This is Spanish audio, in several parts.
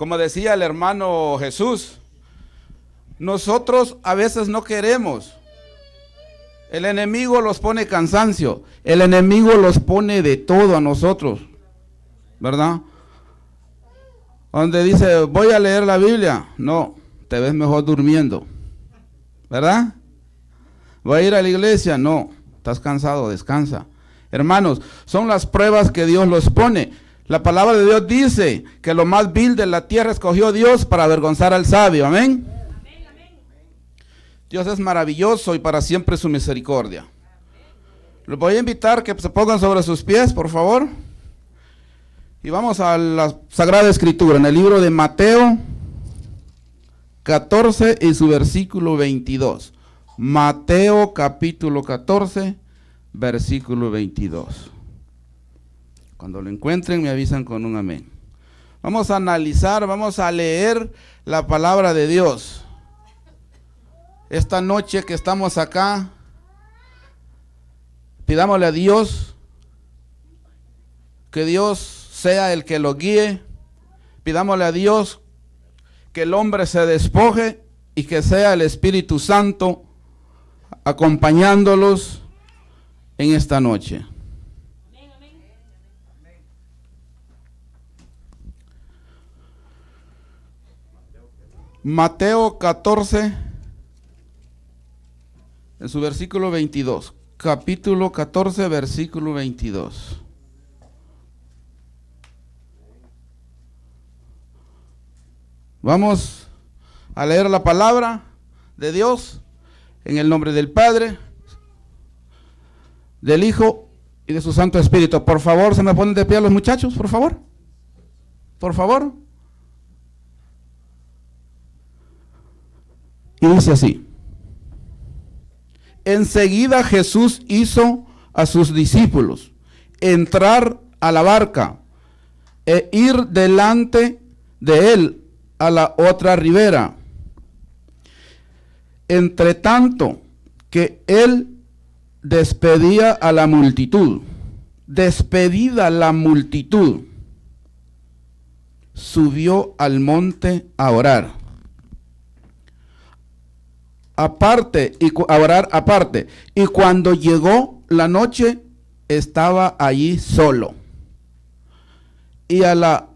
Como decía el hermano Jesús, nosotros a veces no queremos. El enemigo los pone cansancio, el enemigo los pone de todo a nosotros, ¿verdad? Donde dice, voy a leer la Biblia, no, te ves mejor durmiendo, ¿verdad? Voy a ir a la iglesia, no, estás cansado, descansa. Hermanos, son las pruebas que Dios los pone. La palabra de Dios dice que lo más vil de la tierra escogió Dios para avergonzar al sabio, amén. Dios es maravilloso y para siempre su misericordia. Les voy a invitar que se pongan sobre sus pies, por favor. Y vamos a la Sagrada Escritura, en el libro de Mateo 14 y su versículo 22. Mateo capítulo 14, versículo 22. Cuando lo encuentren me avisan con un amén. Vamos a analizar, vamos a leer la palabra de Dios. Esta noche que estamos acá, pidámosle a Dios que Dios sea el que lo guíe. Pidámosle a Dios que el hombre se despoje y que sea el Espíritu Santo acompañándolos en esta noche. Mateo 14, en su versículo 22. Capítulo 14, versículo 22. Vamos a leer la palabra de Dios en el nombre del Padre, del Hijo y de su Santo Espíritu. Por favor, ¿se me ponen de pie los muchachos? Por favor. Por favor. Y dice así: enseguida Jesús hizo a sus discípulos entrar a la barca e ir delante de él a la otra ribera. Entre tanto que él despedía a la multitud, despedida la multitud, subió al monte a orar. A orar aparte. Y cuando llegó la noche, estaba allí solo. Y ya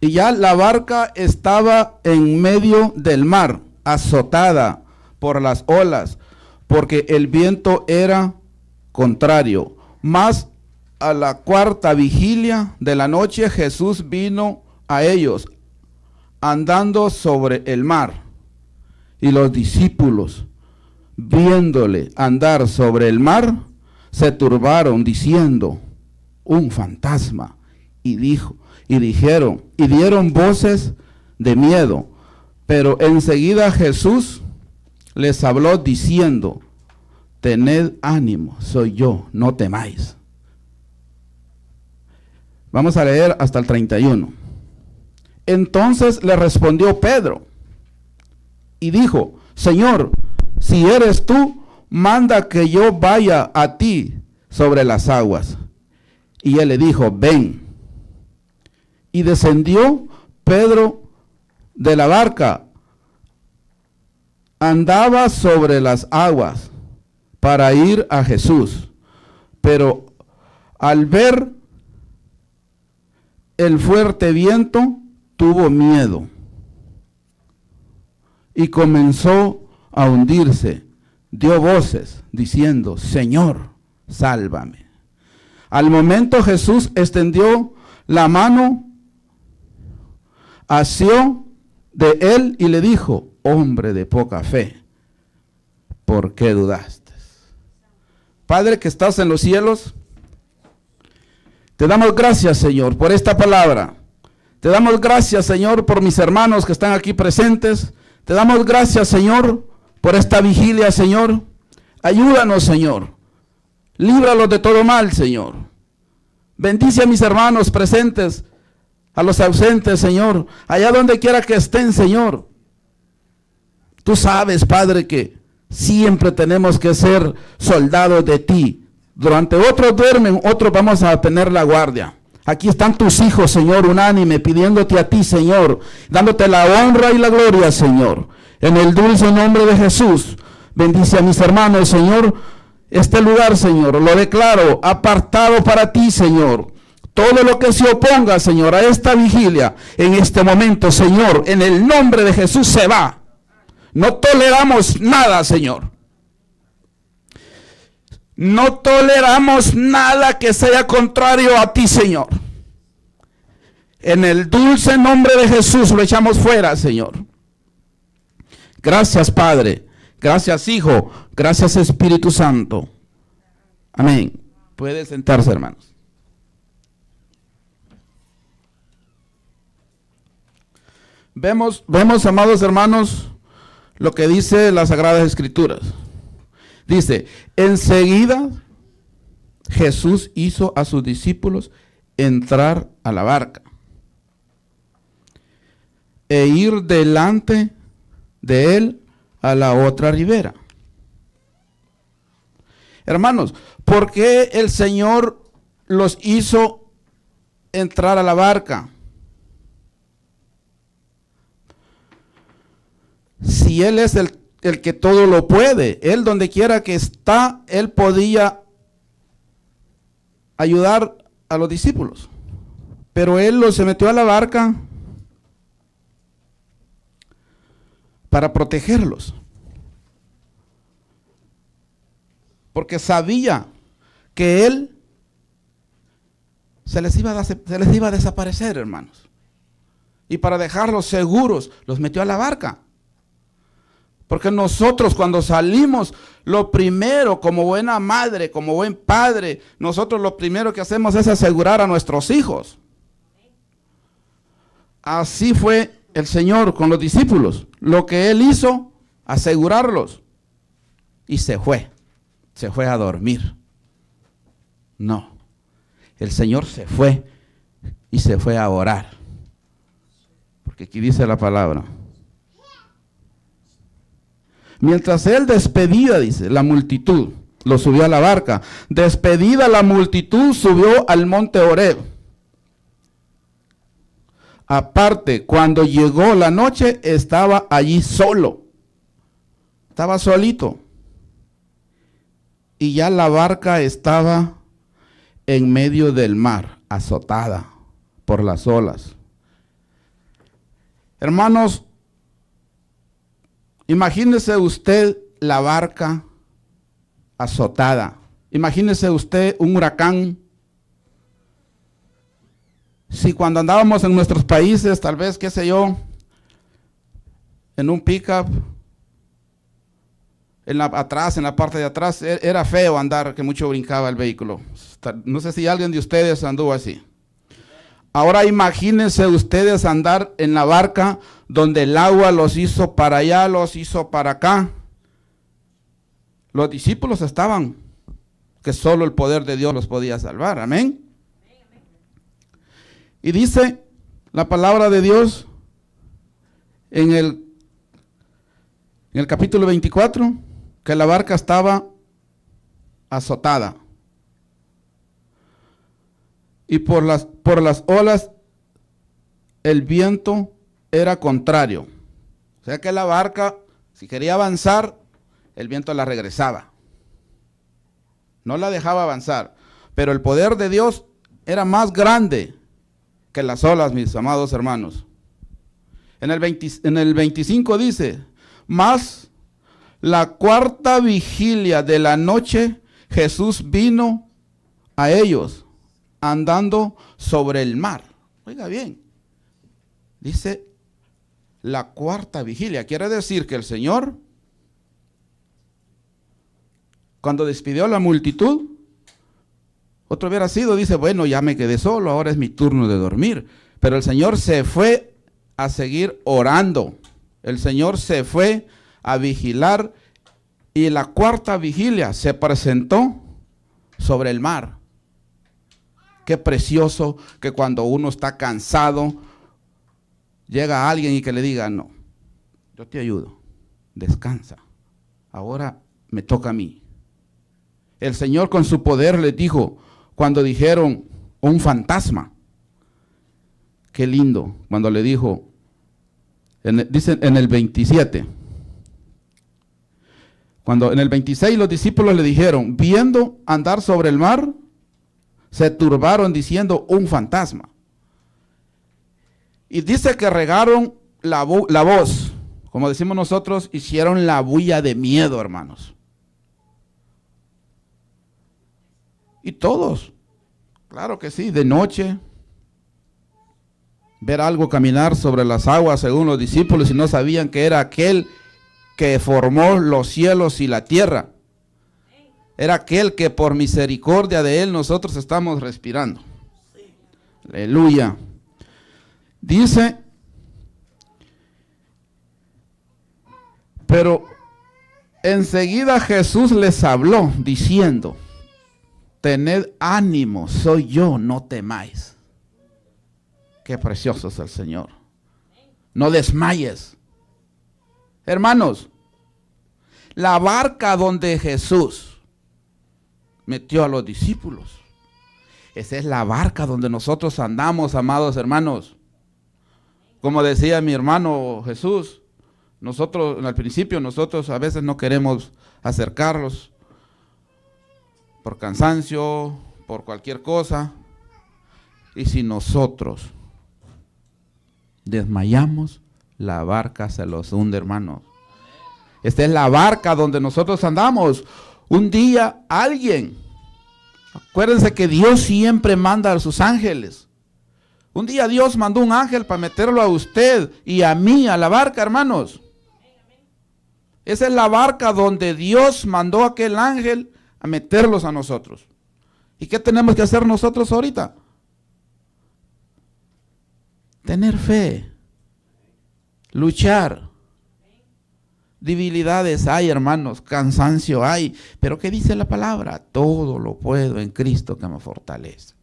la barca estaba en medio del mar, azotada por las olas, porque el viento era contrario. Mas a la cuarta vigilia de la noche, Jesús vino a ellos, andando sobre el mar. Y los discípulos, viéndole andar sobre el mar, se turbaron, diciendo, un fantasma. Y dieron voces de miedo. Pero enseguida Jesús les habló diciendo, tened ánimo, soy yo, no temáis. Vamos a leer hasta el 31. Entonces le respondió Pedro y dijo, Señor, si eres tú, manda que yo vaya a ti sobre las aguas. Y él le dijo, ven. Y descendió Pedro de la barca, andaba sobre las aguas para ir a Jesús, pero al ver el fuerte viento, tuvo miedo y comenzó a hundirse. Dio voces diciendo, Señor, sálvame. Al momento Jesús extendió la mano, asió de él y le dijo, hombre de poca fe, ¿por qué dudaste? Padre que estás en los cielos, te damos gracias, Señor, por esta palabra. Te damos gracias, Señor, por mis hermanos que están aquí presentes. Te damos gracias, Señor, por esta vigilia, Señor. Ayúdanos, Señor. Líbralos de todo mal, Señor. Bendice a mis hermanos presentes, a los ausentes, Señor. Allá donde quiera que estén, Señor. Tú sabes, Padre, que siempre tenemos que ser soldados de ti. Durante otros duermen, otros vamos a tener la guardia. Aquí están tus hijos, Señor, unánime, pidiéndote a ti, Señor, dándote la honra y la gloria, Señor. En el dulce nombre de Jesús, bendice a mis hermanos, Señor. Este lugar, Señor, lo declaro apartado para ti, Señor. Todo lo que se oponga, Señor, a esta vigilia, en este momento, Señor, en el nombre de Jesús se va. No toleramos nada, Señor. No toleramos nada que sea contrario a ti, Señor. En el dulce nombre de Jesús lo echamos fuera, Señor. Gracias, Padre. Gracias, Hijo. Gracias, Espíritu Santo. Amén. Puede sentarse, hermanos. Vemos, amados hermanos, lo que dice las Sagradas Escrituras. Dice, enseguida Jesús hizo a sus discípulos entrar a la barca e ir delante de él a la otra ribera. Hermanos, ¿por qué el Señor los hizo entrar a la barca? Si Él es el que todo lo puede, Él donde quiera que está, Él podía ayudar a los discípulos. Pero Él se metió a la barca para protegerlos. Porque sabía que Él se les iba a desaparecer, hermanos. Y para dejarlos seguros, los metió a la barca. Porque nosotros cuando salimos, lo primero, como buena madre, como buen padre, nosotros lo primero que hacemos es asegurar a nuestros hijos. Así fue el Señor con los discípulos. Lo que Él hizo, asegurarlos. Y se fue a dormir. No, el Señor se fue y se fue a orar. Porque aquí dice la palabra. Mientras Él despedía, dice, la multitud, lo subió a la barca. Despedida la multitud, subió al monte Horeb. Aparte, cuando llegó la noche, estaba allí solo. Estaba solito. Y ya la barca estaba en medio del mar, azotada por las olas. Hermanos, imagínese usted la barca azotada. Imagínese usted un huracán. Si cuando andábamos en nuestros países, tal vez, qué sé yo, en un pickup, en la parte de atrás, era feo andar, que mucho brincaba el vehículo. No sé si alguien de ustedes anduvo así. Ahora imagínense ustedes andar en la barca donde el agua los hizo para allá, los hizo para acá. Los discípulos estaban, que solo el poder de Dios los podía salvar. Amén. Y dice la palabra de Dios en el capítulo 24, que la barca estaba azotada. Y por las olas el viento era contrario. O sea que la barca, si quería avanzar, el viento la regresaba. No la dejaba avanzar. Pero el poder de Dios era más grande que las olas, mis amados hermanos. En el 25 dice, mas la cuarta vigilia de la noche, Jesús vino a ellos, andando sobre el mar. Oiga bien, dice la cuarta vigilia. Quiere decir que el Señor, cuando despidió a la multitud, otro hubiera sido, dice, bueno, ya me quedé solo, ahora es mi turno de dormir. Pero el Señor se fue a seguir orando. El Señor se fue a vigilar y la cuarta vigilia se presentó sobre el mar. Qué precioso que cuando uno está cansado, llega alguien y que le diga, no, yo te ayudo, descansa, ahora me toca a mí. el Señor con su poder les dijo, cuando dijeron un fantasma. Qué lindo, cuando le dijo, dice en el 27. Cuando en el 26 los discípulos le dijeron, viendo andar sobre el mar, se turbaron diciendo un fantasma. Y dice que regaron la voz, como decimos nosotros, hicieron la bulla de miedo, hermanos. Y todos, claro que sí, de noche, ver algo caminar sobre las aguas según los discípulos y no sabían que era aquel que formó los cielos y la tierra. Era aquel que por misericordia de él nosotros estamos respirando. Aleluya. Dice, pero enseguida Jesús les habló diciendo, tened ánimo, soy yo, no temáis. Qué precioso es el Señor. No desmayes. Hermanos, la barca donde Jesús metió a los discípulos, esa es la barca donde nosotros andamos, amados hermanos. Como decía mi hermano Jesús, nosotros al principio, nosotros a veces no queremos acercarlos por cansancio, por cualquier cosa. Y si nosotros desmayamos, la barca se los hunde, hermanos. Esta es la barca donde nosotros andamos. Un día alguien, acuérdense que Dios siempre manda a sus ángeles. Un día Dios mandó un ángel para meterlo a usted y a mí a la barca, hermanos. Esa es la barca donde Dios mandó a aquel ángel a meterlos a nosotros. ¿Y qué tenemos que hacer nosotros ahorita? Tener fe, luchar. Debilidades hay, hermanos, cansancio hay, pero ¿qué dice la palabra? Todo lo puedo en Cristo que me fortalece.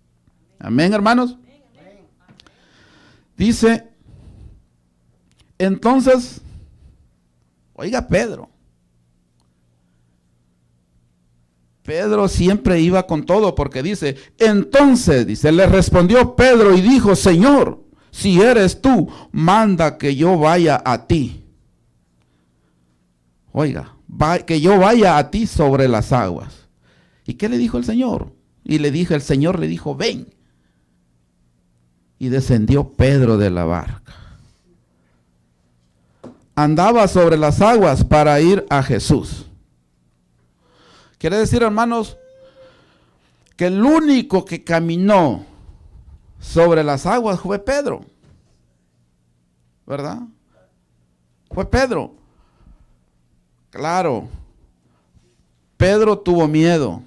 Amén, hermanos. Dice, entonces, oiga Pedro siempre iba con todo porque dice, entonces, dice, le respondió Pedro y dijo, Señor, si eres tú, manda que yo vaya a ti. Oiga, que yo vaya a ti sobre las aguas. ¿Y qué le dijo el Señor? Y el Señor le dijo, ven. Y descendió Pedro de la barca. Andaba sobre las aguas para ir a Jesús. Quiere decir, hermanos, que el único que caminó sobre las aguas fue Pedro. ¿Verdad? Fue Pedro. Claro, Pedro tuvo miedo.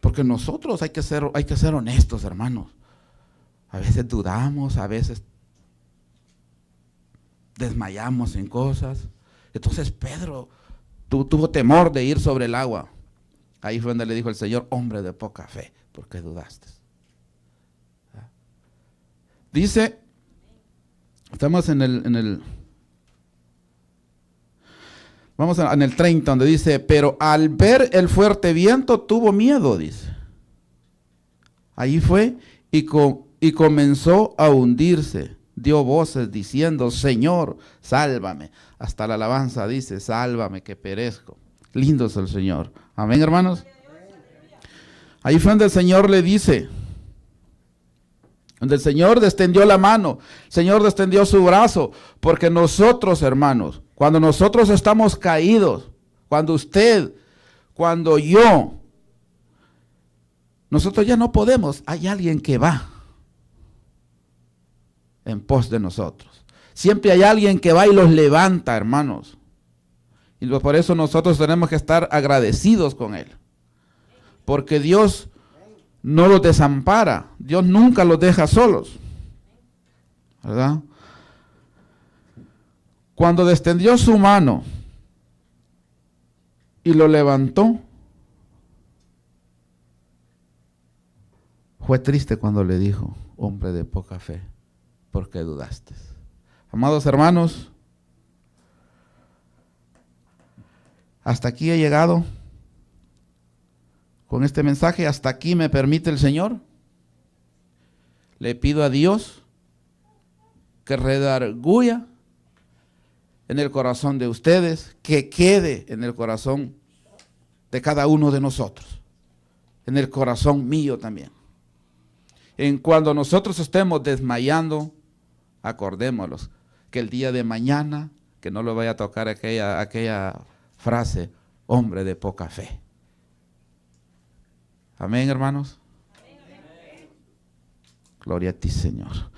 Porque nosotros hay que ser honestos, hermanos. A veces dudamos, a veces desmayamos en cosas. Entonces Pedro tuvo temor de ir sobre el agua. Ahí fue donde le dijo el Señor, hombre de poca fe, ¿por qué dudaste? Dice, estamos en el vamos en el 30, donde dice, pero al ver el fuerte viento tuvo miedo, dice. Ahí fue y comenzó a hundirse. Dio voces diciendo, Señor, sálvame. Hasta la alabanza dice, sálvame que perezco. Lindo es el Señor. Amén, hermanos. Ahí fue donde el Señor le dice, donde el Señor extendió la mano, el Señor extendió su brazo, porque nosotros, hermanos, cuando nosotros estamos caídos, cuando usted, cuando yo, nosotros ya no podemos, hay alguien que va en pos de nosotros. Siempre hay alguien que va y los levanta, hermanos. Y por eso nosotros tenemos que estar agradecidos con Él. Porque Dios no los desampara, Dios nunca los deja solos. ¿Verdad? Cuando extendió su mano y lo levantó, fue triste cuando le dijo, hombre de poca fe, ¿por qué dudaste? Amados hermanos, hasta aquí he llegado. con este mensaje. Hasta aquí me permite el Señor. Le pido a Dios que redarguya en el corazón de ustedes, que quede en el corazón de cada uno de nosotros, en el corazón mío también. En cuando nosotros estemos desmayando, acordémonos que el día de mañana, que no le vaya a tocar aquella frase, hombre de poca fe. Amén, hermanos. Amén. Gloria a ti, Señor.